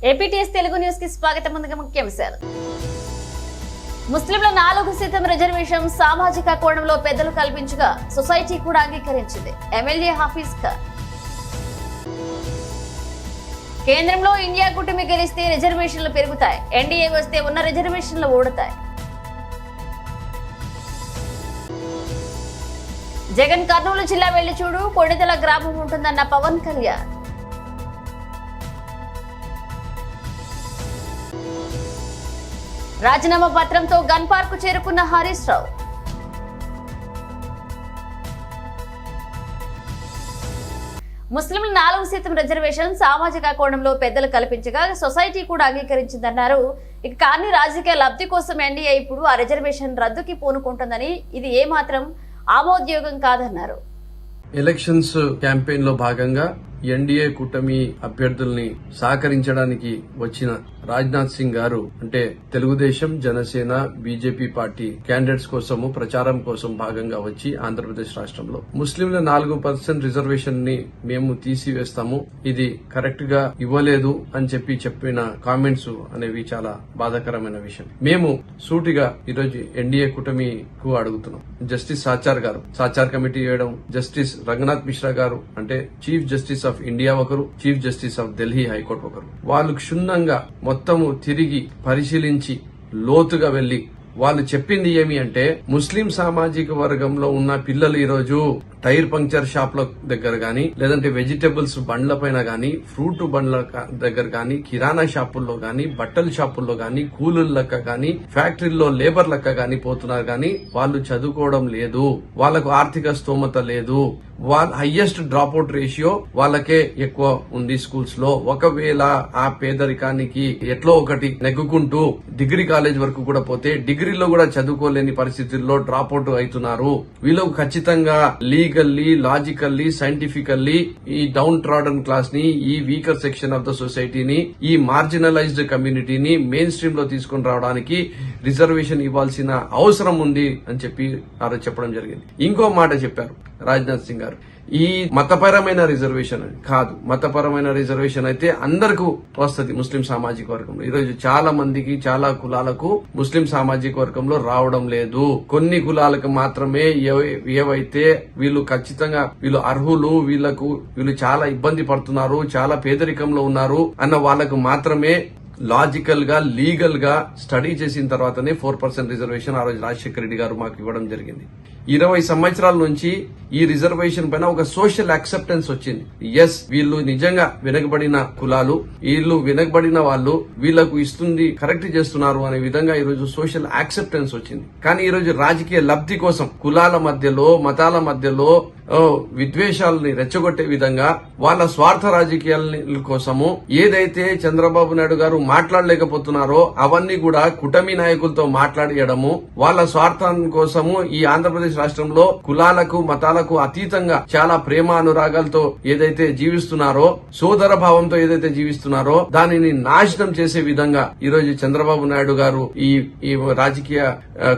APTS Telugu news కి స్వాగతం. ముందుగా ముఖ్యాంశాలు. ముస్లింల 4% రిజర్వేషన్ సామాజిక కోణంలో పెద్దలు కల్పించగా సొసైటీ కూడా అంగీకరించింది. ఎమ్మెల్యే హఫీజ్ ఖాన్. కేంద్రంలో ఇండియా కూటమి గెలిస్తే రిజర్వేషన్లు పెరుగుతాయి, ఎన్డీఏ వస్తే ఉన్న రిజర్వేషన్లు ఊడతాయి. జగన్ కర్నూలు జిల్లా వెళ్లి చూడు, కొడిదల గ్రామం ఉంటుందన్న పవన్ కళ్యాణ్. రాజీనామా పత్రంతో గన్ పార్క్ చేరుకున్న హరీష్ రావు. ముస్లింల 4% రిజర్వేషన్ సామాజిక కోణంలో పెద్దలు కల్పించగా సొసైటీ కూడా అంగీకరించిందన్నారు. ఇక కానీ రాజకీయ లబ్ధి కోసం ఎన్డీఏ ఇప్పుడు ఆ రిజర్వేషన్ రద్దుకి పూనుకుంటుందని, ఇది ఏమాత్రం ఆమోదయోగం కాదన్నారు. ఎలక్షన్స్ క్యాంపెయిన్ లో భాగంగా ఎన్డీఏ కూటమి అభ్యర్థుల్ని సహకరించడానికి వచ్చిన రాజ్నాథ్ సింగ్ గారు అంటే Telugu Desam, Janasena, BJP party candidates కోసము ప్రచారం కోసం భాగంగా వచ్చి ఆంధ్రప్రదేశ్ రాష్ట్రంలో ముస్లింల 4% రిజర్వేషన్ ని మేము తీసివేస్తాము, ఇది కరెక్ట్ గా ఇవ్వలేదు అని చెప్పిన కామెంట్స్ అనేవి చాలా బాధాకరమైన విషయం. మేము సూటిగా ఈరోజు ఎన్డీఏ కూటమికు అడుగుతున్నాం. జస్టిస్ సాచార్ గారు సాచార్ కమిటీ వేయడం, జస్టిస్ రంగనాథ్ మిశ్రా గారు అంటే చీఫ్ జస్టిస్ ఆఫ్ ఇండియా ఒకరు, chief justice of Delhi high court ఒకరు, వాళ్ళు క్షుణ్ణంగా మొత్తము తిరిగి పరిశీలించి లోతుగా వెళ్లి వాళ్ళు చెప్పింది ఏమి అంటే, ముస్లిం సామాజిక వర్గంలో ఉన్న పిల్లలు ఈరోజు టైర్ పంక్చర్ షాప్ల దగ్గర గానీ, లేదంటే వెజిటబుల్స్ బండ్ల పైన గానీ, ఫ్రూట్ బండ్ల దగ్గర గానీ, కిరాణా షాపుల్లో గానీ, బట్టల షాపుల్లో గానీ, కూలీల లెక్క గానీ, ఫ్యాక్టరీల్లో లేబర్ లెక్క గానీ పోతున్నారు గానీ వాళ్ళు చదువుకోవడం లేదు, వాళ్లకు ఆర్థిక స్తోమత లేదు, వాళ్ళ హైయెస్ట్ డ్రాప్ అవుట్ రేషియో వాళ్ళకే ఎక్కువ ఉంది స్కూల్స్ లో. ఒకవేళ ఆ పేదరికానికి ఎట్లో ఒకటి నెగ్గుకుంటూ డిగ్రీ కాలేజ్ వరకు కూడా పోతే డిగ్రీలో కూడా చదువుకోలేని పరిస్థితుల్లో డ్రాప్ అవుట్ అవుతున్నారు. వీళ్ళకు ఖచ్చితంగా లీగల్లీ, లాజికల్లీ, సైంటిఫికల్లీ ఈ డౌన్ ట్రాడన్ క్లాస్ ని, ఈ వీకర్ సెక్షన్ ఆఫ్ ద సొసైటీని, ఈ మార్జినలైజ్డ్ కమ్యూనిటీని మెయిన్ స్ట్రీమ్ లో తీసుకుని రావడానికి రిజర్వేషన్ ఇవ్వాల్సిన అవసరం ఉంది అని చెప్పి ఆ రోజు చెప్పడం జరిగింది. ఇంకో మాట చెప్పారు రాజ్నాథ్ సింగ్ గారు, ఈ మతపరమైన రిజర్వేషన్ అని కాదు, మతపరమైన రిజర్వేషన్ అయితే అందరికీ వస్తుంది ముస్లిం సామాజిక వర్గంలో. ఈరోజు చాలా మందికి, చాలా కులాలకు ముస్లిం సామాజిక వర్గంలో రావడం లేదు. కొన్ని కులాలకు మాత్రమే ఏవైతే వీళ్ళు ఖచ్చితంగా వీళ్ళు అర్హులు, వీళ్ళు చాలా ఇబ్బంది పడుతున్నారు, చాలా పేదరికంలో ఉన్నారు అన్న వాళ్లకు మాత్రమే లాజికల్ గా, లీగల్ గా స్టడీ చేసిన తర్వాతనే 4% రిజర్వేషన్ ఆ రోజు రాజశేఖర రెడ్డి గారు మాకు ఇవ్వడం జరిగింది. 20 సంవత్సరాల నుంచి ఈ రిజర్వేషన్ పైన ఒక సోషల్ యాక్సెప్టెన్స్ వచ్చింది. ఎస్, వీళ్ళు నిజంగా వెనకబడిన కులాలు, వీళ్ళు వెనకబడిన వాళ్ళు, వీళ్లకు ఇస్తుంది కరెక్ట్ చేస్తున్నారు అనే విధంగా ఈ రోజు సోషల్ యాక్సెప్టెన్స్ వచ్చింది. కానీ ఈ రోజు రాజకీయ లబ్ధి కోసం కులాల మధ్యలో, మతాల మధ్యలో విద్వేషాలని రెచ్చగొట్టే విధంగా వాళ్ళ స్వార్థ రాజకీయాల కోసము ఏదైతే చంద్రబాబు నాయుడు గారు మాట్లాడలేకపోతున్నారో అవన్నీ కూడా కుటమి నాయకులతో మాట్లాడియడము, వాళ్ళ స్వార్థం కోసము ఈ ఆంధ్రప్రదేశ్ రాష్ట్రంలో కులాలకు, మతాలకు అతీతంగా చాలా ప్రేమ అనురాగాలతో ఏదైతే జీవిస్తున్నారో, సోదర భావంతో ఏదైతే జీవిస్తున్నారో దానిని నాశనం చేసే విధంగా ఈ రోజు చంద్రబాబు నాయుడు గారు ఈ రాజకీయ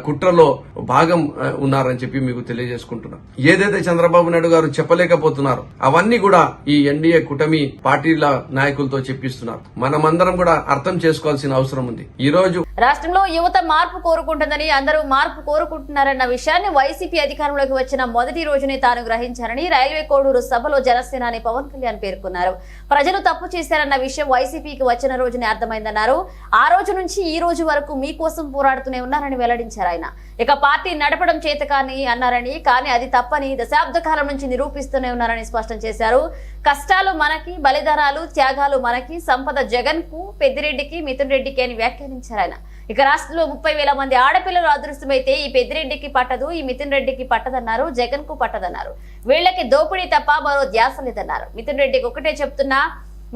కుట్రలో భాగం ఉన్నారని చెప్పి మీకు తెలియజేసుకుంటున్నాం. ఏదైతే చంద్రబాబు నాయుడు గారు చెప్పలేకపోతున్నారు అవన్నీ కూడా ఈ ఎన్డీఏ కూటమి పార్టీల నాయకులతో చెప్పిస్తున్నారు. మనమందరం కూడా అర్థం చేసుకోవాల్సిన అవసరం ఉంది. ఈ రోజు రాష్ట్రంలో యువత మార్పు కోరుకుంటుందని, అందరూ మార్పు కోరుకుంటున్నారన్న విషయాన్ని వైసీపీ అధికారంలోకి వచ్చిన మొదటి రోజునే తాను గ్రహించారని రైల్వే కోడూరు సభలో జనసేనాని పవన్ కళ్యాణ్ పేర్కొన్నారు. ప్రజలు తప్పు చేశారన్న విషయం వైసీపీకి వచ్చిన రోజునే అర్థమైందన్నారు. ఆ రోజు నుంచి ఈ రోజు వరకు మీకోసం పోరాడుతూనే ఉన్నారని వెల్లడించారు ఆయన. ఇక పార్టీ నడపడం చేతకాని అన్నారని, కానీ అది తప్పని దశాబ్ద కాలం నుంచి నిరూపిస్తూనే ఉన్నారని స్పష్టం చేశారు. కష్టాలు మనకి, బలిదానాలు, త్యాగాలు మనకి, సంపద జగన్ కు, పెద్దిరెడ్డికి, మిథున్ రెడ్డికి అని వ్యాఖ్యానించారు ఆయన. ఇక రాష్ట్రంలో 30,000 మంది ఆడపిల్లలు అదృష్టమైతే ఈ పెద్దిరెడ్డికి పట్టదు, ఈ మిథున్ రెడ్డికి పట్టదన్నారు, జగన్ కు పట్టదన్నారు. వీళ్లకి దోపిడీ తప్ప మరో ధ్యాస లేదన్నారు. మిథున్ రెడ్డికి ఒకటే చెప్తున్నా,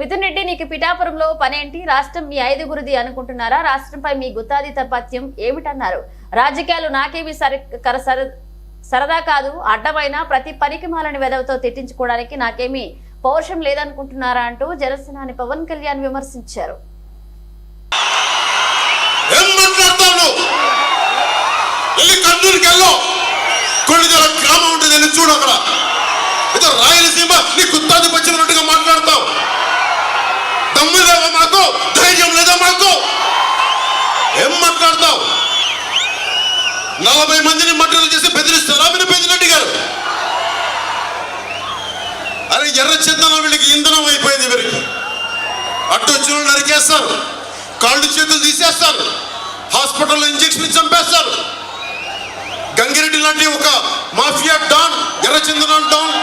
మిథున్ రెడ్డి నీకు పిఠాపురంలో పనేంటి, రాష్ట్రం మీ 5గురిది అనుకుంటున్నారా, రాష్ట్రంపై మీ గుత్తాధిపత్యం ఏమిటన్నారు. రాజకీయాలు నాకేమి సరదా కాదు, అడ్డమైన ప్రతి పనికిమాలని వెదవతో తిట్టించుకోవడానికి నాకేమీ పౌరుషం లేదనుకుంటున్నారా అంటూ జనసేనాని పవన్ కళ్యాణ్ విమర్శించారు. రాయలసీమ నీ గుత్తాధిపత్యం మాట్లాడతావు, దమ్ము లేవా మాకు? 40 మందిని మర్డర్లు చేసి బెదిరిస్తారా మీరు పెద్దిరెడ్డి గారు? అరే ఎర్ర చందనం వీళ్ళకి ఇంధనం అయిపోయింది. వీరికి అడ్డు వచ్చిన నరికేస్తారు, కాళ్ళు చేతులు తీసేస్తారు, హాస్పిటల్లో ఇంజక్షన్ చంపేస్తారు. గంగిరెడ్డి లాంటి ఒక మాఫియా డాన్, ఎర్ర చందనం డాన్,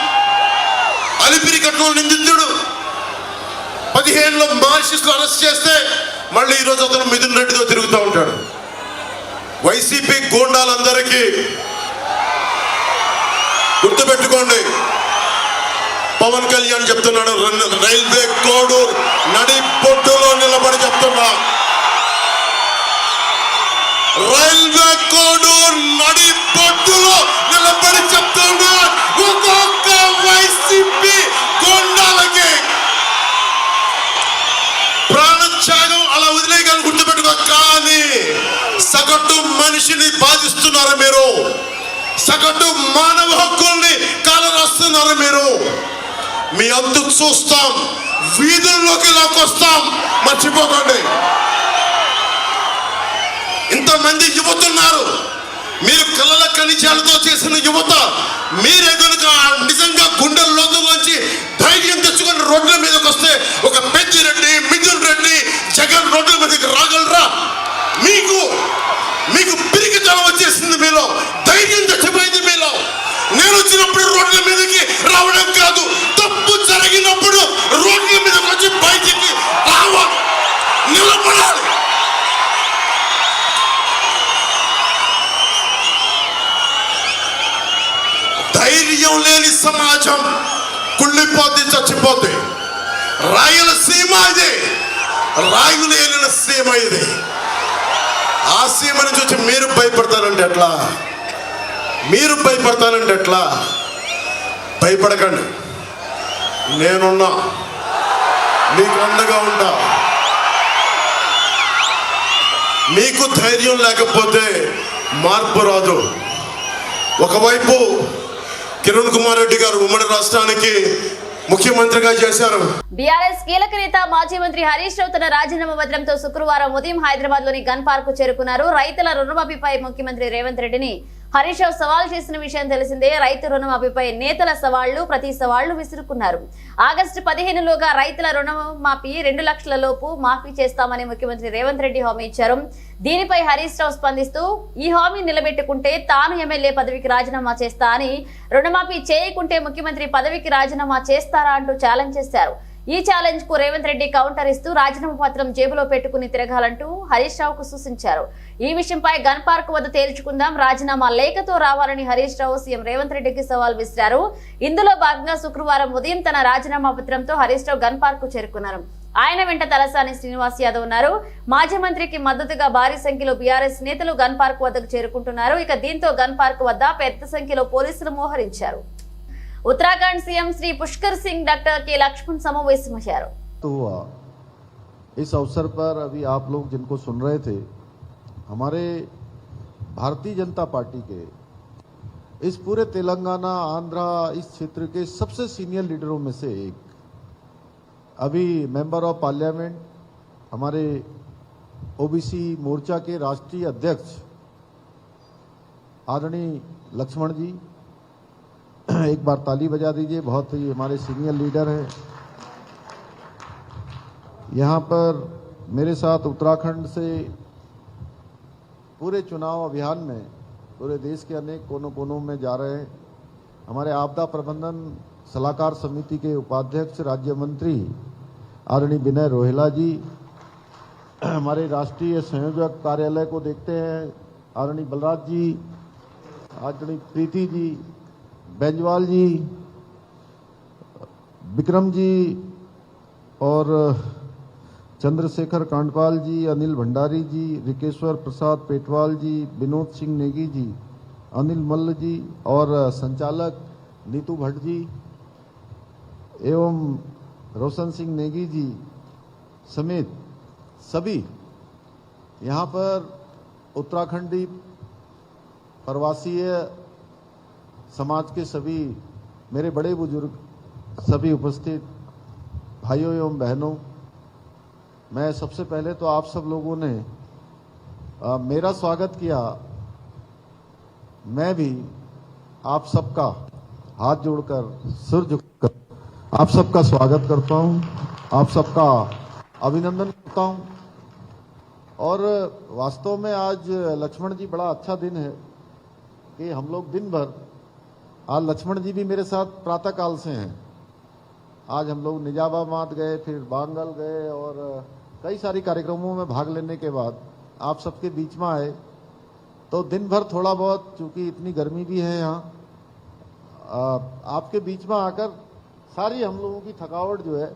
అలిపిరి కట్నం నిందితుడు 15లో మార్క్సిస్టులు అరెస్ట్ చేస్తే మళ్ళీ ఈరోజు అతను మిథున్ రెడ్డితో తిరుగుతూ ఉంటాడు. వైసీపీ గూండాలందరికీ గుర్తుపెట్టుకోండి, పవన్ కళ్యాణ్ చెప్తున్నాడు, రైల్వే కోడూరు నడి పొట్టులో నిలబడి చెప్తున్నా, రైల్వే కోడూరు నడి పొట్టులో నిలబడి చెప్తున్నా, ఒక్కొక్క వైసీపీ గూండాలకి ప్రాణత్యాగం అలా వదిలేయగలను, గుర్తుపెట్టుకో. కానీ సగటు మనిషిని బాధిస్తున్నారు మీరు, సగటు మానవ హక్కుల్ని కాలరాస్తున్నారు మీరు. మీ అంతు చూస్తాం, వీధుల్లోకి లాక్కొస్తాం, మర్చిపోకండి. ఇంతమంది యువతున్నారు, మీరు కలల కనిచాలతో చేసిన యువత. మీరే కనుక నిజంగా గుండె లోతులోంచి ధైర్యం తెచ్చుకొని రోడ్ల మీదకి వస్తే ఒక పెద్దిరెడ్డి, మిథున్ రెడ్డి, జగన్ రోడ్ల మీదకి రాగలరా? మీకు పిరికితనం వచ్చేసింది మీలో, ధైర్యం చచ్చిపోయింది మీలో. నేను వచ్చినప్పుడు రోడ్ల మీదకి రావడం కాదు, తప్పు జరిగినప్పుడు రోడ్ల మీదకి వచ్చి బయటికి రావాలి, నిలబడాలి. ధైర్యం లేని సమాజం కుళ్ళిపోతే చచ్చిపోతే. రాయలసీమ ఇది, రాయులేలిన సీమ ఇది. ఆ సీమ నుంచి వచ్చి మీరు భయపడతారంటే ఎట్లా? మీరు భయపడతానంటే ఎట్లా? భయపడకండి, నేనున్నా, మీకు అండగా ఉంటా. మీకు ధైర్యం లేకపోతే మార్పు రాదు. ఒకవైపు కిరణ్ కుమార్ రెడ్డి గారు ఉమ్మడి రాష్ట్రానికి ముఖ్యమంత్రిగా చేశారు. బీఆర్ఎస్ కీలక నేత మాజీ మంత్రి హరీష్ రావు తన రాజీనామా పత్రంతో శుక్రవారం ఉదయం హైదరాబాద్ లోని గన్ పార్క్ కు చేరుకున్నారు. రైతుల రుణమాఫీపై ముఖ్యమంత్రి రేవంత్ రెడ్డిని హరీష్ రావు సవాల్ చేసిన విషయం తెలిసిందే. రైతు రుణమాఫీపై నేతల సవాళ్లు, ప్రతి సవాళ్లు విసురుకున్నారు. ఆగస్టు 15లోగా రైతుల రుణమాఫీ 2 లక్షల లోపు మాఫీ చేస్తామని ముఖ్యమంత్రి రేవంత్ రెడ్డి హామీ ఇచ్చారు. దీనిపై హరీష్ రావు స్పందిస్తూ, ఈ హామీ నిలబెట్టుకుంటే తాను ఎమ్మెల్యే పదవికి రాజీనామా చేస్తా అని, రుణమాఫీ చేయకుంటే ముఖ్యమంత్రి పదవికి రాజీనామా చేస్తారా అంటూ ఛాలెంజ్ చేశారు. ఈ ఛాలెంజ్ కు రేవంత్ రెడ్డి కౌంటర్ ఇస్తూ రాజీనామా పత్రం జేబులో పెట్టుకుని తిరగాలంటూ హరీష్ రావుకు సూచించారు. ఈ విషయంపై గన్ పార్క్ వద్ద తేల్చుకుందాం, రాజీనామా లేఖతో రావాలని హరీష్ రావు సీఎం రేవంత్ రెడ్డికి సవాల్ విసిరారు. ఇందులో భాగంగా శుక్రవారం ఉదయం తన రాజీనామా పత్రంతో హరీష్ రావు గన్ పార్క్ కు చేరుకున్నారు. ఆయన వెంట తలసాని శ్రీనివాస్ యాదవ్ ఉన్నారు. మాజీ మంత్రికి మద్దతుగా భారీ సంఖ్యలో బీఆర్ఎస్ నేతలు గన్ పార్క్ వద్దకు చేరుకుంటున్నారు. ఇక దీంతో గన్ పార్క్ వద్ద పెద్ద సంఖ్యలో పోలీసులు మోహరించారు. उत्तराखंड सीएम श्री पुष्कर सिंह डॉक्टर के लक्ष्मण समावेशमయ్యారు. तो हुआ इस अवसर पर अभी आप लोग जिनको सुन रहे थे, हमारे भारतीय जनता पार्टी के इस पूरे तेलंगाना, आंध्रा, इस क्षेत्र के सबसे सीनियर लीडरों में से एक, अभी मेंबर ऑफ पार्लियामेंट, हमारे ओबीसी मोर्चा के राष्ट्रीय अध्यक्ष आदरणीय लक्ष्मण जी, एक बार ताली बजा दीजिए, बहुत ही हमारे सीनियर लीडर हैं. यहाँ पर मेरे साथ उत्तराखंड से पूरे चुनाव अभियान में पूरे देश के अनेक कोनों कोनों में जा रहे हैं हमारे आपदा प्रबंधन सलाहकार समिति के उपाध्यक्ष राज्य मंत्री आदरणीय विनय रोहेला जी, हमारे राष्ट्रीय संयोजक कार्यालय को देखते हैं आदरणीय बलराज जी, आदरणीय प्रीति जी, बेंजवाल जी, विक्रम जी और चंद्रशेखर कांडपाल जी, अनिल भंडारी जी, रिकेश्वर प्रसाद पेटवाल जी, विनोद सिंह नेगी जी, अनिल मल्ल जी और संचालक नीतू भट्ट जी एवं रोशन सिंह नेगी जी समेत सभी यहाँ पर उत्तराखंडी प्रवासीय समाज के सभी मेरे बड़े बुजुर्ग, सभी उपस्थित भाइयों एवं बहनों, मैं सबसे पहले तो आप सब लोगों ने मेरा स्वागत किया मैं भी आप सबका हाथ जोड़कर सिर झुककर आप सबका स्वागत करता हूं, आप सबका अभिनंदन करता हूं। और वास्तव में आज लक्ष्मण जी बड़ा अच्छा दिन है कि हम लोग दिन भर, आज लक्ष्मण जी भी मेरे साथ प्रातःकाल से हैं। आज हम लोग निजामाबाद गए, फिर बांगल गए और कई सारी कार्यक्रमों में भाग लेने के बाद आप सबके बीच में आए। तो दिन भर थोड़ा बहुत, चूंकि इतनी गर्मी भी है यहाँ, आपके बीच में आकर सारी हम लोगों की थकावट जो है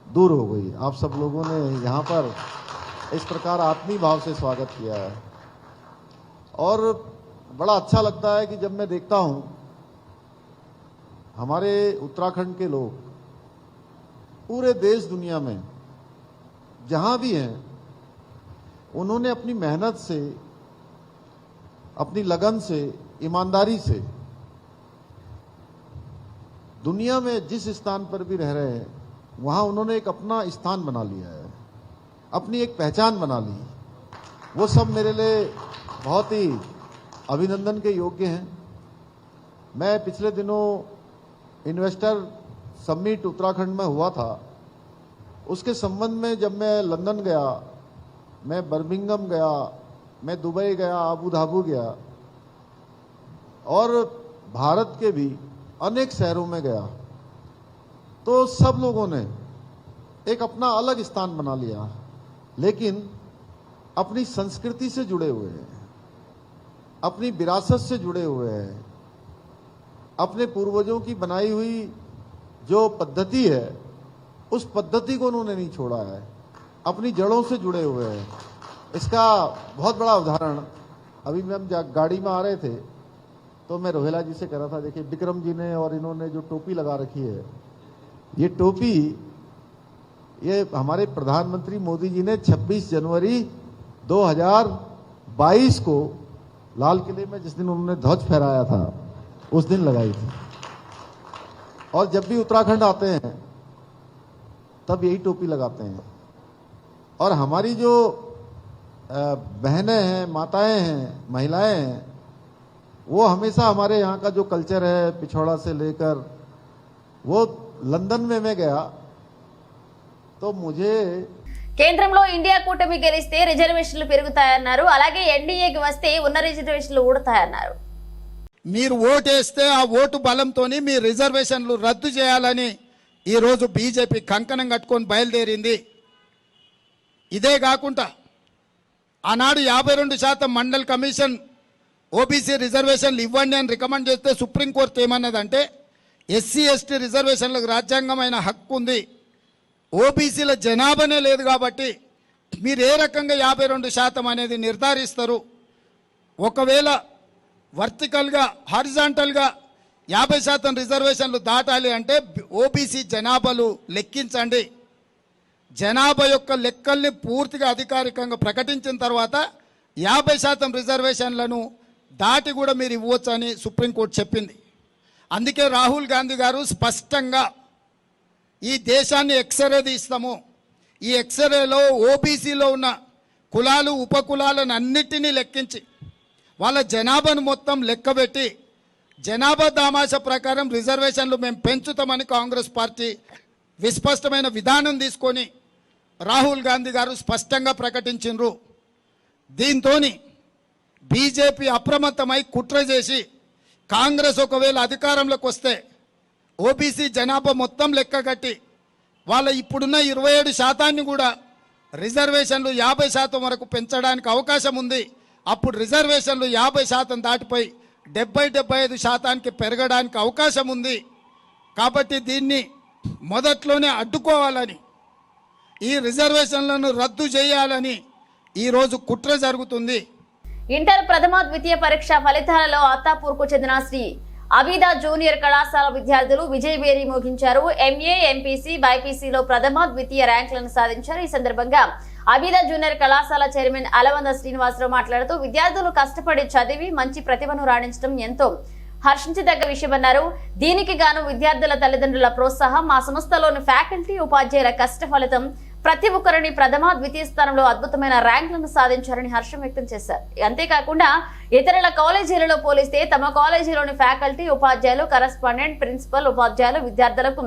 दूर हो गई। आप सब लोगों ने यहाँ पर इस प्रकार आत्मीय भाव से स्वागत किया है और बड़ा अच्छा लगता है कि जब मैं देखता हूँ हमारे उत्तराखंड के लोग पूरे देश दुनिया में जहाँ भी हैं, उन्होंने अपनी मेहनत से, अपनी लगन से, ईमानदारी से दुनिया में जिस स्थान पर भी रह रहे हैं वहां उन्होंने एक अपना स्थान बना लिया है, अपनी एक पहचान बना ली। वो सब मेरे लिए बहुत ही अभिनंदन के योग्य हैं। मैं पिछले दिनों इन्वेस्टर समिट उत्तराखंड में हुआ था, उसके संबंध में जब मैं लंदन गया, मैं बर्मिंघम गया, मैं दुबई गया, अबू धाबी गया और भारत के भी अनेक शहरों में गया, तो सब लोगों ने एक अपना अलग स्थान बना लिया, लेकिन अपनी संस्कृति से जुड़े हुए हैं, अपनी विरासत से जुड़े हुए हैं, अपने पूर्वजों की बनाई हुई जो पद्धति है उस पद्धति को उन्होंने नहीं छोड़ा है, अपनी जड़ों से जुड़े हुए हैं। इसका बहुत बड़ा उदाहरण, अभी मैं हम गाड़ी में आ रहे थे तो मैं रोहेला जी से कह रहा था, देखिए विक्रम जी ने और इन्होंने जो टोपी लगा रखी है, ये टोपी ये हमारे प्रधानमंत्री मोदी जी ने 26 जनवरी 2022 को लाल किले में जिस दिन उन्होंने ध्वज फहराया था उस दिन लगाई थी। और जब भी उत्तराखंड आते हैं तब यही टोपी लगाते हैं। और हमारी जो बहनें हैं, माताएं हैं, महिलाएं हैं, वो हमेशा हमारे यहाँ का जो कल्चर है पिछौड़ा से लेकर, वो లండన్ में मैं गया तो मुझे కేంద్రంలో ఇండియా కూటమి గెలిస్తే రిజర్వేషన్లు పెరుగుతాయన్నారు. అలాగే ఎన్డీఏకి వస్తే ఉన్న రిజర్వేషన్లు ఊడతాయన్నారు. మీరు ఓటేస్తే ఆ ఓటు బలంతోని మీ రిజర్వేషన్లు రద్దు చేయాలని ఈ రోజు బీజేపీ కంకణం కట్టుకొని బయలుదేరింది. ఇదే కాకుండా ఆనాడు 52% మండల్ కమిషన్ ఓబీసీ రిజర్వేషన్లు ఇవ్వండి అని రికమెండ్ చేస్తే సుప్రీంకోర్టు ఏమన్నదంటే ఎస్సీ ఎస్టీ రిజర్వేషన్లకు రాజ్యాంగమైన హక్కు ఉంది, ఓబీసీల జనాభానే లేదు కాబట్టి మీరు ఏ రకంగా 52% అనేది నిర్ధారిస్తారు. ఒకవేళ వర్టికల్గా హారిజాంటల్గా 50% రిజర్వేషన్లు దాటాలి అంటే ఓబీసీ జనాభాలు లెక్కించండి. జనాభా యొక్క లెక్కల్ని పూర్తిగా అధికారికంగా ప్రకటించిన తర్వాత 50% రిజర్వేషన్లను దాటి కూడా మీరు ఇవ్వచ్చు అని సుప్రీంకోర్టు చెప్పింది. అందుకే రాహుల్ గాంధీ గారు స్పష్టంగా ఈ దేశాన్ని ఎక్స్రే తీస్తాము, ఈ ఎక్స్రేలో ఓబీసీలో ఉన్న కులాలు ఉపకులాలను అన్నిటినీ లెక్కించి వాళ్ళ జనాభాను మొత్తం లెక్కబెట్టి జనాభా దామాష ప్రకారం రిజర్వేషన్లు మేము పెంచుతామని కాంగ్రెస్ పార్టీ విస్పష్టమైన విధానం తీసుకొని రాహుల్ గాంధీ గారు స్పష్టంగా ప్రకటించారు. దీంతోని బీజేపీ అప్రమత్తమై కుట్ర చేసి కాంగ్రెస్ ఒకవేళ అధికారంలోకి వస్తే ఓబీసీ జనాభా మొత్తం లెక్కగట్టి వాళ్ళ ఇప్పుడున్న 27% కూడా రిజర్వేషన్లు 50% వరకు పెంచడానికి అవకాశం ఉంది. అప్పుడు రిజర్వేషన్లు 50% దాటిపోయి 70-75% పెరగడానికి అవకాశం ఉంది. కాబట్టి దీన్ని మొదట్లోనే అడ్డుకోవాలని, ఈ రిజర్వేషన్లను రద్దు చేయాలని ఈరోజు కుట్ర జరుగుతుంది. ఇంటర్ ప్రథమ ద్వితీయ పరీక్ష ఫలితాలలో అత్తాపూర్కు చెందిన శ్రీ అబీదా జూనియర్ కళాశాల విద్యార్థులు విజయభేరి మోగించారు. ఎంఏ, ఎంపీసీ, బైపీసీలో ప్రథమ ద్వితీయ ర్యాంకులను సాధించారు. ఈ సందర్భంగా అబీదా జూనియర్ కళాశాల చైర్మన్ అలవంద శ్రీనివాసరావు మాట్లాడుతూ విద్యార్థులు కష్టపడి చదివి మంచి ప్రతిభను రాణించడం ఎంతో హర్షించదగ్గ విషయమన్నారు. దీనికి గాను విద్యార్థుల తల్లిదండ్రుల ప్రోత్సాహం, మా సంస్థలోని ఫ్యాకల్టీ ఉపాధ్యాయుల కష్ట ఫలితం ప్రతి ఒక్కరిని ప్రథమ ద్వితీయ స్థానంలో అద్భుతమైన ర్యాంకులను సాధించారని హర్షం వ్యక్తం చేశారు. అంతేకాకుండా ఇతరుల కాలేజీలలో పోలిస్తే తమ కాలేజీలోని ఫ్యాకల్టీ, ఉపాధ్యాయులు, కరెస్పాండెంట్, ప్రిన్సిపల్, ఉపాధ్యాయులు విద్యార్థులకు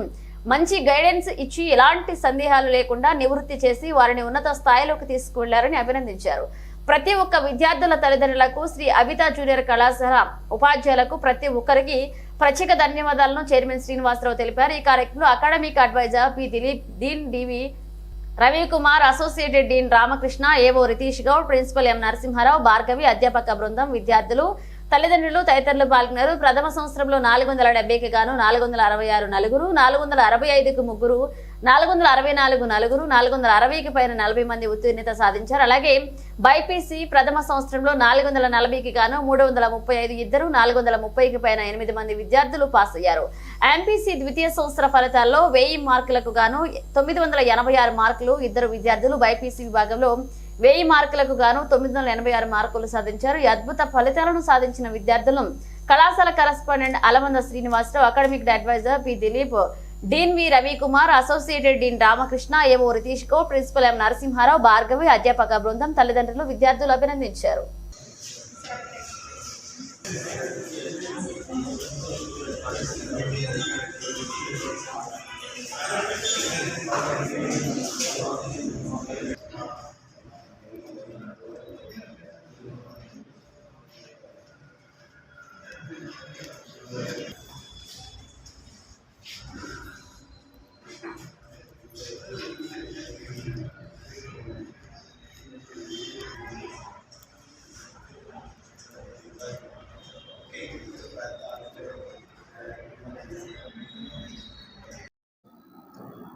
మంచి గైడెన్స్ ఇచ్చి ఎలాంటి సందేహాలు లేకుండా నివృత్తి చేసి వారిని ఉన్నత స్థాయిలోకి తీసుకువెళ్లారని అభినందించారు. ప్రతి ఒక్క విద్యార్థుల తల్లిదండ్రులకు, శ్రీ అబితా జూనియర్ కళాశాల ఉపాధ్యాయులకు ప్రతి ఒక్కరికి ప్రత్యేక ధన్యవాదాలను చైర్మన్ శ్రీనివాసరావు తెలిపారు. ఈ కార్యక్రమంలో academic adviser P Dilip, dean DV Ravikumar, associated dean Ramakrishna, AO Ritish Goud, principal M Narasimharao, Bhargavi, అధ్యాపక బృందం, విద్యార్థులు, తల్లిదండ్రులు తదితరులు పాల్గొన్నారు. ప్రథమ సంవత్సరంలో 470కి గాను 466 నలుగురు, 465కు ముగ్గురు, 464 నలుగురు, 460కి పైన 40 మంది ఉత్తీర్ణత సాధించారు. అలాగే బైపీసీ ప్రథమ సంవత్సరంలో 440కి గాను 335 ఇద్దరు, 430కి పైన 8 మంది విద్యార్థులు పాస్ అయ్యారు. ఎంపీసీ ద్వితీయ సంవత్సర ఫలితాల్లో 1000 మార్కులకు గాను 986 మార్కులు ఇద్దరు విద్యార్థులు, బైపీసీ విభాగంలో 1000 మార్కులకు గాను 986 మార్కులు సాధించారు. ఈ అద్భుత ఫలితాలను సాధించిన విద్యార్థులను కళాశాల correspondent Alamanda Srinivasarao, academic adviser P Dilip, dean V Ravikumar, associated dean Ramakrishna, AO Ritish Goud, principal M Narasimharao, Bhargavi, అధ్యాపక బృందం, తల్లిదండ్రులు, విద్యార్థులు అభినందించారు.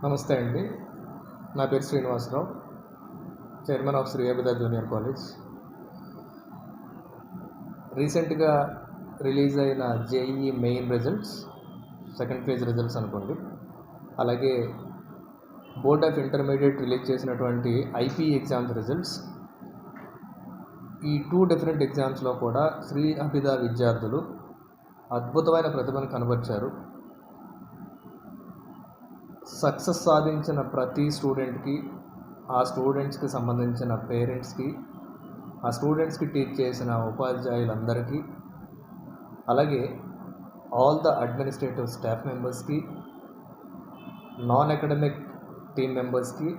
నమస్తే అండి, నా పేరు Srinivasarao, chairman of Shri Abitha junior college. రీసెంట్గా రిలీజ్ అయిన JEE main results, second phase results అనుకోండి, అలాగే బోర్డ్ ఆఫ్ ఇంటర్మీడియట్ రిలీజ్ చేసినటువంటి ఐపీ ఎగ్జామ్స్ రిజల్ట్స్, ఈ 2 డిఫరెంట్ ఎగ్జామ్స్లో కూడా శ్రీ అబితా విద్యార్థులు అద్భుతమైన ప్రతిభను కనబర్చారు. సక్సెస్ సాధించిన ప్రతి స్టూడెంట్కి, ఆ స్టూడెంట్స్కి సంబంధించిన పేరెంట్స్కి, ఆ స్టూడెంట్స్కి టీచ్ చేసిన ఉపాధ్యాయులందరికీ, అలాగే ఆల్ ద అడ్మినిస్ట్రేటివ్ స్టాఫ్ మెంబర్స్కి, నాన్ అకాడమిక్ టీమ్ మెంబర్స్కి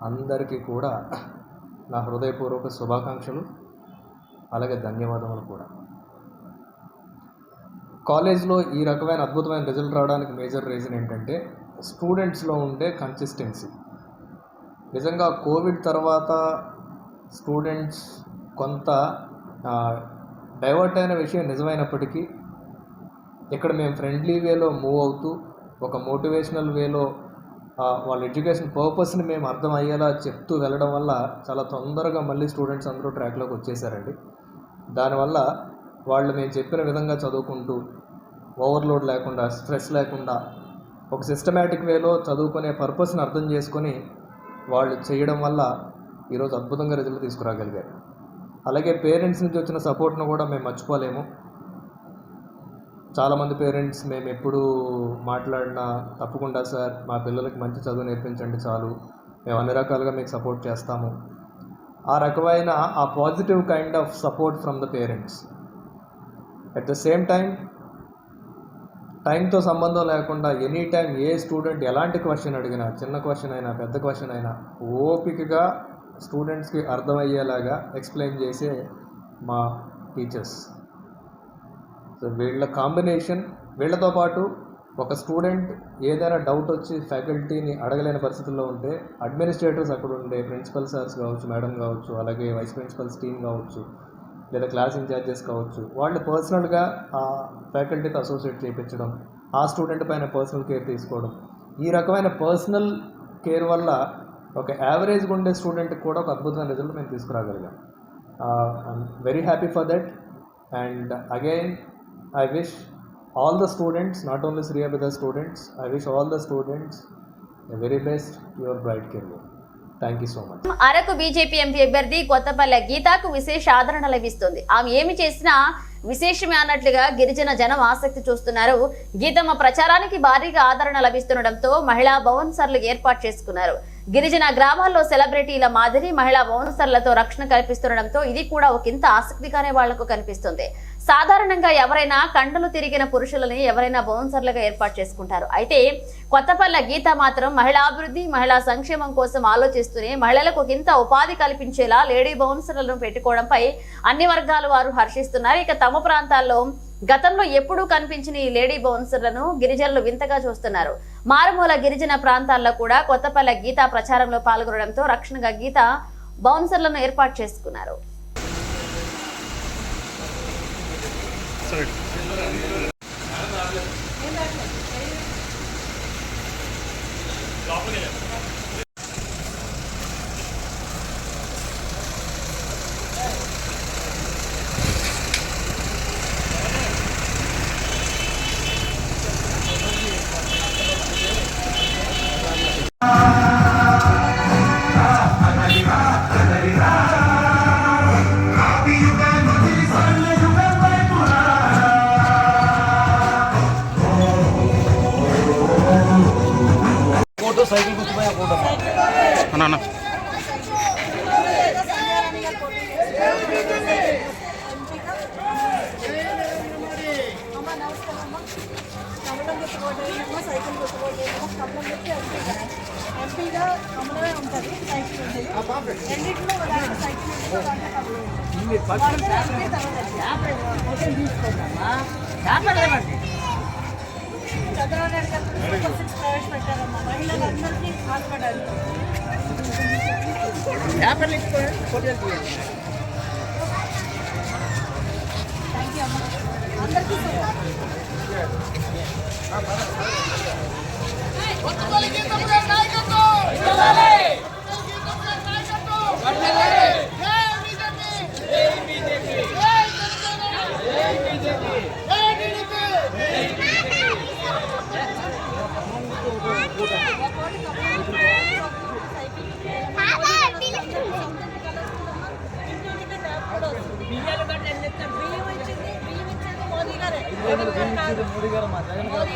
అందరికీ కూడా నా హృదయపూర్వక శుభాకాంక్షలు, అలాగే ధన్యవాదములు కూడా. కాలేజ్లో ఈ రకమైన అద్భుతమైన రిజల్ట్ రావడానికి మేజర్ రీజన్ ఏంటంటే స్టూడెంట్స్లో ఉండే కన్సిస్టెన్సీ. నిజంగా కోవిడ్ తర్వాత స్టూడెంట్స్ కొంత డైవర్ట్ అయిన విషయం నిజమైనప్పటికీ, ఇక్కడ మేము ఫ్రెండ్లీ వేలో మూవ్ అవుతూ ఒక మోటివేషనల్ వేలో వాళ్ళ ఎడ్యుకేషన్ పర్పస్ని మేము అర్థం అయ్యేలా చెప్తూ వెళ్ళడం వల్ల చాలా తొందరగా మళ్ళీ స్టూడెంట్స్ అందరూ ట్రాక్లోకి వచ్చేసారండి. దానివల్ల వాళ్ళు మేము చెప్పిన విధంగా చదువుకుంటూ ఓవర్లోడ్ లేకుండా, స్ట్రెస్ లేకుండా, ఒక సిస్టమేటిక్ వేలో చదువుకునే పర్పస్ని అర్థం చేసుకొని వాళ్ళు చేయడం వల్ల ఈరోజు అద్భుతంగా రిజల్ట్ తీసుకురాగలిగారు. అలాగే పేరెంట్స్ నుంచి వచ్చిన సపోర్ట్ను కూడా మేము మర్చిపోలేము. చాలామంది పేరెంట్స్ మేము ఎప్పుడు మాట్లాడినా తప్పకుండా సార్ మా పిల్లలకి మంచి చదువు నేర్పించండి చాలు, మేము అన్ని రకాలుగా మీకు సపోర్ట్ చేస్తాము, ఆ రకమైన ఆ positive kind of support from the parents. At the same టైంతో సంబంధం లేకుండా ఎనీ టైం ఏ స్టూడెంట్ ఎలాంటి క్వశ్చన్ అడిగినా, చిన్న క్వశ్చన్ అయినా పెద్ద క్వశ్చన్ అయినా ఓపికగా స్టూడెంట్స్కి అర్థమయ్యేలాగా ఎక్స్ప్లెయిన్ చేసే మా టీచర్స్. సో వీళ్ళ కాంబినేషన్, వీళ్ళతో పాటు ఒక స్టూడెంట్ ఏదైనా డౌట్ వచ్చి ఫ్యాకల్టీని అడగలేని పరిస్థితుల్లో ఉంటే అడ్మినిస్ట్రేటర్స్ అక్కడ ఉండే ప్రిన్సిపల్ సార్స్ కావచ్చు, మేడం కావచ్చు, అలాగే వైస్ ప్రిన్సిపల్స్ టీమ్ కావచ్చు, లేదా క్లాస్ ఇన్ఛార్జెస్ కావచ్చు, వాళ్ళు పర్సనల్గా ఆ ఫ్యాకల్టీతో అసోసియేట్ చేయించడం, ఆ స్టూడెంట్ పైన పర్సనల్ కేర్ తీసుకోవడం, ఈ రకమైన పర్సనల్ కేర్ వల్ల ఒక యావరేజ్గా ఉండే స్టూడెంట్కి కూడా ఒక అద్భుతమైన రిజల్ట్ మేము తీసుకురాగలిగాం. I'm very happy for that. And again I wish all the students, not only Sri Abhida students, I wish all the students the very best to your bright career. Thank you so much. Araku BJP MP అభ్యర్థి కొత్తపల్లె గీతాకు విశేష ఆదరణ లభిస్తుంది. ఆమె ఏమి చేసినా విశేషమే అన్నట్లుగా గిరిజన జనం ఆసక్తి చూస్తున్నారు. గీతమ్మ ప్రచారానికి భారీగా ఆదరణ లభిస్తుండటంతో మహిళా బౌన్సర్లు ఏర్పాటు చేసుకున్నారు. గిరిజన గ్రామాల్లో సెలబ్రిటీల మాదిరి మహిళా బౌన్సర్లతో రక్షణ కల్పిస్తుండటంతో ఇది కూడా ఒకంత ఆసక్తిగానే వాళ్లకు కనిపిస్తుంది. సాధారణంగా ఎవరైనా కండలు తిరిగిన పురుషులని ఎవరైనా బౌన్సర్లుగా ఏర్పాటు చేసుకుంటారు. అయితే కొత్తపల్లె గీత మాత్రం మహిళా అభివృద్ధి, మహిళా సంక్షేమం కోసం ఆలోచిస్తూనే మహిళలకు ఒకంత ఉపాధి కల్పించేలా లేడీ బౌన్సర్లను పెట్టుకోవడంపై అన్ని వర్గాల వారు హర్షిస్తున్నారు. ఇక తమ ప్రాంతాల్లో గతంలో ఎప్పుడూ కనిపించిన ఈ లేడీ బౌన్సర్లను గిరిజనులు వింతగా చూస్తున్నారు. మారుమూల గిరిజన ప్రాంతాల్లో కూడా కొత్తపల్లె గీత ప్రచారంలో పాల్గొనడంతో రక్షణగా గీత బౌన్సర్లను ఏర్పాటు చేసుకున్నారు. ఎంపీగా కమలమే ఉంటుంది. సైకిల్ రెండింటిలో చంద్రబాబు నాయుడు గారు ప్రవేశపెట్టారమ్మా. మహిళలందరికీ హాస్పిటల్ థ్యాంక్ యూ అమ్మా. అందరికీ మోదీ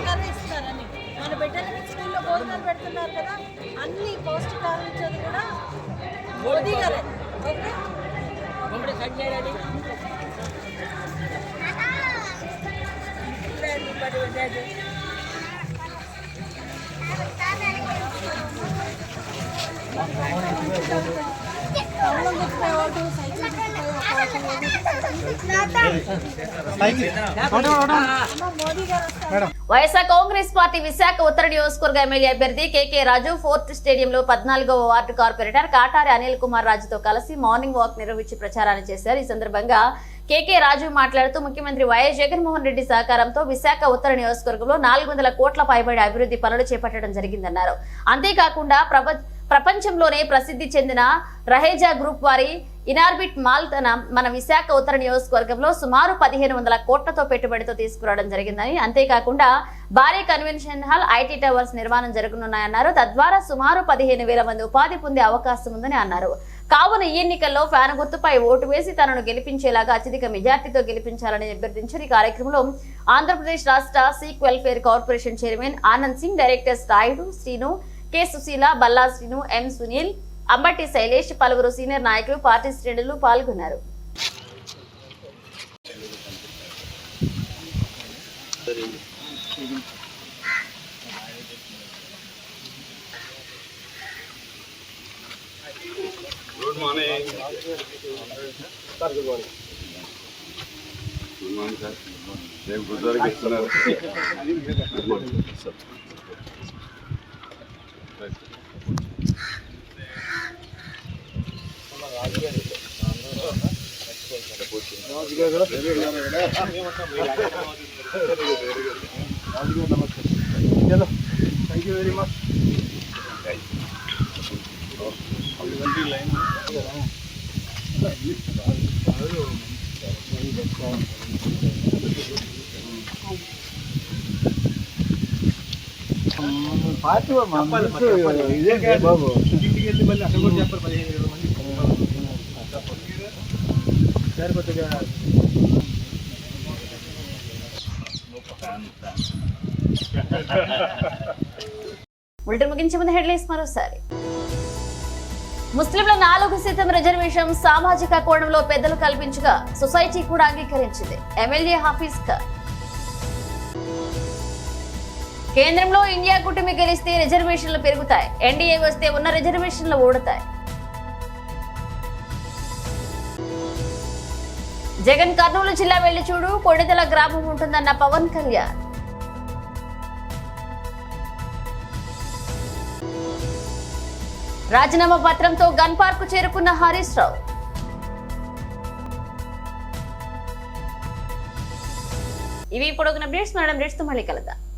గారే ఇస్తారని మన బిడ్డలకి స్కూల్లో భోజనాలు పెడుతున్నారు కదా, అన్ని పౌష్టికాలు ఇచ్చేది కూడా మోదీ గారే. ఓకే వైఎస్ఆర్ కాంగ్రెస్ పార్టీ విశాఖ ఉత్తర నియోజకవర్గ ఎమ్మెల్యే అభ్యర్థి కేకే రాజు ఫోర్త్ స్టేడియంలో 14వ వార్డు కార్పొరేటర్ కాటారి అనిల్ కుమార్ రాజుతో కలిసి మార్నింగ్ వాక్ నిర్వహించి ప్రచారాన్ని చేశారు. ఈ సందర్భంగా కేకే రాజు మాట్లాడుతూ ముఖ్యమంత్రి వైఎస్ జగన్మోహన్ రెడ్డి సహకారంతో విశాఖ ఉత్తర నియోజకవర్గంలో 400 కోట్ల పైబడి అభివృద్ధి పనులు చేపట్టడం జరిగిందన్నారు. అంతేకాకుండా ప్రపంచంలోనే ప్రసిద్ధి చెందిన రహేజా గ్రూప్ వారి ఇనార్బిట్ మాల్ మన విశాఖ ఉత్తర నియోజకవర్గంలో సుమారు 1500 కోట్లతో పెట్టుబడితో తీసుకురావడం జరిగిందని, అంతేకాకుండా భారీ కన్వెన్షన్ హాల్, ఐటీ టవర్స్ నిర్మాణం జరగనున్నాయన్నారు. తద్వారా సుమారు 15,000 మంది ఉపాధి పొందే అవకాశం ఉందని అన్నారు. కావున ఈ ఎన్నికల్లో ఫ్యాన్ గుర్తుపై ఓటు వేసి తనను గెలిపించేలాగా అత్యధిక మెజార్టీతో గెలిపించాలని అభ్యర్థించారు. ఈ కార్యక్రమంలో ఆంధ్రప్రదేశ్ రాష్ట్ర Sikh welfare corporation chairman Anand Singh, directors Rayudu Srinu, K Susheela, Balla Srinu, M Sunil, Ambati Sailesh, పలువురు సీనియర్ నాయకులు, పార్టీ శ్రేణులు పాల్గొన్నారు. Good morning sir. Good morning. Good morning sir. రేపు గురువారికి ఇస్తున్నారు. Good morning sir. Thank you very much. ఇదే బాబు ఇంటికి వెళ్ళి మళ్ళీ అక్కడ కూడా చెప్పారు 15,000 మంది సార్. కొద్దిగా బులెటిన్ ముగించే ముందు హెడ్లైన్స్ మరోసారి. ముస్లింల 4% రిజర్వేషన్ సామాజిక కోణంలో పెద్దలు కల్పించగా సొసైటీ కూడా అంగీకరించింది. ఎమ్మెల్యే హాఫీజ్ ఖాన్. కేంద్రంలో ఇండియా కూటమి గెలిస్తే రిజర్వేషన్లు పెరుగుతాయి, ఎన్డీఏ వస్తే ఉన్న రిజర్వేషన్లు ఊడతాయి. జగన్ కర్నూలు జిల్లా వెళ్లి చూడు, కొడిదల గ్రామం ఉంటుందన్న పవన్ కళ్యాణ్. రాజీనామా పత్రంతో గన్ పార్క్ చేరుకున్న హరీష్ రావు. ఇవి ఇప్పుడు అప్డేట్స్. మేడం తో మళ్ళీ కలుద్దాం.